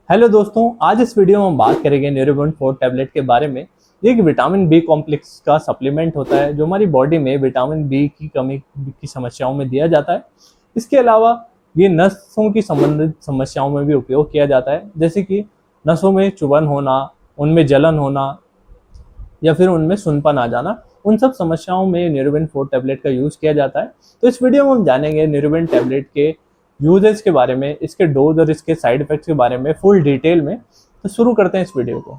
Hello दोस्तों, आज इस वीडियो में हम बात करेंगे न्यूरोबिन 4 टैबलेट के बारे में। ये एक विटामिन बी कॉम्प्लेक्स का सप्लीमेंट होता है जो हमारी बॉडी में विटामिन बी की कमी की समस्याओं में दिया जाता है। इसके अलावा ये नसों की संबंधित समस्याओं में भी उपयोग किया जाता है, जैसे कि नसों में चुभन होना, उनमें जलन होना या फिर उनमें सुनपन आ जाना। उन सब समस्याओं में न्यूरोबिन 4 टैबलेट का यूज़ किया जाता है। तो इस वीडियो में हम जानेंगे न्यूरोबिन टैबलेट के यूजेस के बारे में, इसके डोज और इसके साइड इफेक्ट्स के बारे में फुल डिटेल में। तो शुरू करते हैं इस वीडियो को।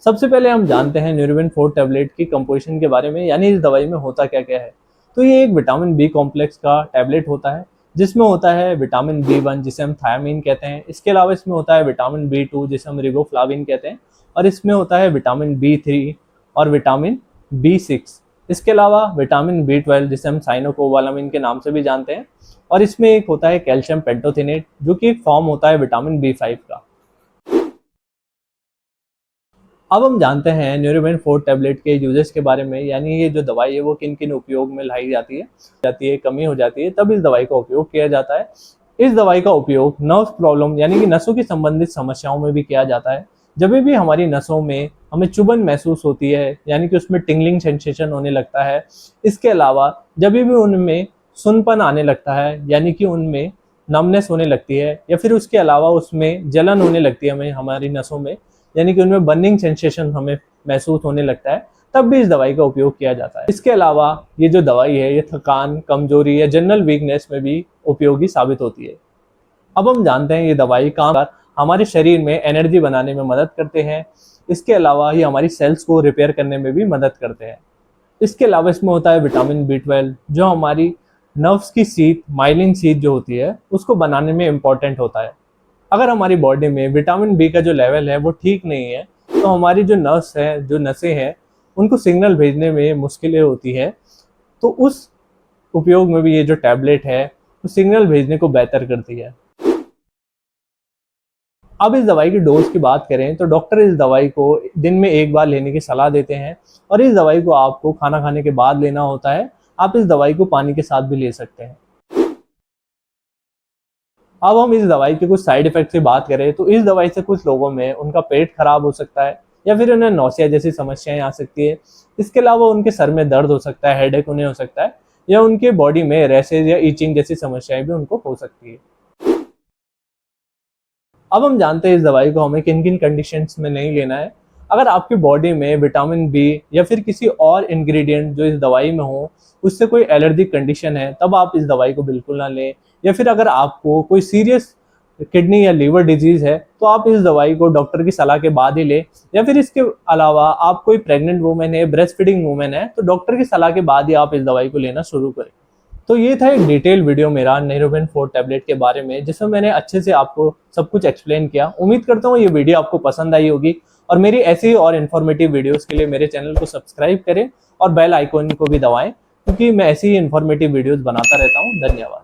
सबसे पहले हम जानते हैं न्यूरोबिन 4 टैबलेट की कंपोजिशन के बारे में, यानी इस दवाई में होता क्या क्या है। तो ये एक विटामिन बी कॉम्प्लेक्स का टैबलेट होता है, जिसमें होता है विटामिन बी1 जिसे हम थायामीन कहते हैं। इसके अलावा इसमें होता है विटामिन बी2 जिसे हम रिबोफ्लाविन कहते हैं, और इसमें होता है विटामिन बी3 और विटामिन बी6। इसके अलावा विटामिन बी12 जिसे हम साइनोकोबालामिन के नाम से भी जानते हैं, और इसमें एक होता है कैल्शियम पेंटोथेनेट जो कि एक फॉर्म होता है विटामिन बी5 का। अब हम जानते हैं न्यूरोबिन 4 टैबलेट के यूजेस के बारे में, यानी ये जो दवाई है वो किन किन उपयोग में लाई जाती है, कमी हो जाती है तब इस दवाई का उपयोग किया जाता है। इस दवाई का उपयोग नर्व प्रॉब्लम यानी कि नसों की संबंधित समस्याओं में भी किया जाता है। जब भी हमारी नसों में हमें चुभन महसूस होती है, यानी कि उसमें टिंगलिंग सेंसेशन होने लगता है। इसके अलावा जब भी उनमें सुनपन आने लगता है, यानी कि उनमें नमनेस होने लगती है, या फिर उसके अलावा उसमें जलन होने लगती है हमें हमारी नसों में, यानी कि उनमें बर्निंग सेंसेशन हमें महसूस होने लगता है, तब भी इस दवाई का उपयोग किया जाता है। इसके अलावा ये जो दवाई है ये थकान, कमजोरी या जनरल वीकनेस में भी उपयोगी साबित होती है। अब हम जानते हैं ये दवाई काम हमारे शरीर में एनर्जी बनाने में मदद करते हैं। इसके अलावा ये हमारी सेल्स को रिपेयर करने में भी मदद करते हैं। इसके अलावा इसमें होता है विटामिन बी12 जो हमारी नर्व्स की सीथ, माइलिन सीथ जो होती है उसको बनाने में इम्पॉर्टेंट होता है। अगर हमारी बॉडी में विटामिन बी का जो लेवल है वो ठीक नहीं है, तो हमारी जो नर्व्स है, जो नसें हैं, उनको सिग्नल भेजने में मुश्किलें होती है। तो उस उपयोग में भी ये जो टैबलेट है वो सिग्नल भेजने को बेहतर करती है। अब इस दवाई की डोज की बात करें तो डॉक्टर इस दवाई को दिन में एक बार लेने की सलाह देते हैं, और इस दवाई को आपको खाना खाने के बाद लेना होता है। आप इस दवाई को पानी के साथ भी ले सकते हैं। अब हम इस दवाई के कुछ साइड इफेक्ट की बात करें तो इस दवाई से कुछ लोगों में उनका पेट खराब हो सकता है, या फिर उन्हें नौसिया जैसी समस्याएं आ सकती है। इसके अलावा उनके सर में दर्द हो सकता है, हेडेक उन्हें हो सकता है, या उनके बॉडी में रैशेज या ईचिंग जैसी समस्याएं भी उनको हो सकती है। अब हम जानते हैं इस दवाई को हमें किन किन कंडीशंस में नहीं लेना है। अगर आपकी बॉडी में विटामिन बी या फिर किसी और इंग्रेडिएंट जो इस दवाई में हो उससे कोई एलर्जिक कंडीशन है, तब आप इस दवाई को बिल्कुल ना लें। या फिर अगर आपको कोई सीरियस किडनी या लीवर डिजीज है तो आप इस दवाई को डॉक्टर की सलाह के बाद ही लें। या फिर इसके अलावा आप कोई प्रेग्नेंट वुमेन है, ब्रेस्ट फीडिंग वुमेन है, तो डॉक्टर की सलाह के बाद ही आप इस दवाई को लेना शुरू करें। तो ये था एक डिटेल वीडियो मेरा न्यूरोबिन 4 टैबलेट के बारे में, जिसमें मैंने अच्छे से आपको सब कुछ एक्सप्लेन किया। उम्मीद करता हूँ ये वीडियो आपको पसंद आई होगी, और मेरी ऐसी ही और इन्फॉर्मेटिव वीडियोस के लिए मेरे चैनल को सब्सक्राइब करें और बेल आइकॉन को भी दबाएं, क्योंकि मैं ऐसी ही इन्फॉर्मेटिव वीडियोस बनाता रहता हूँ। धन्यवाद।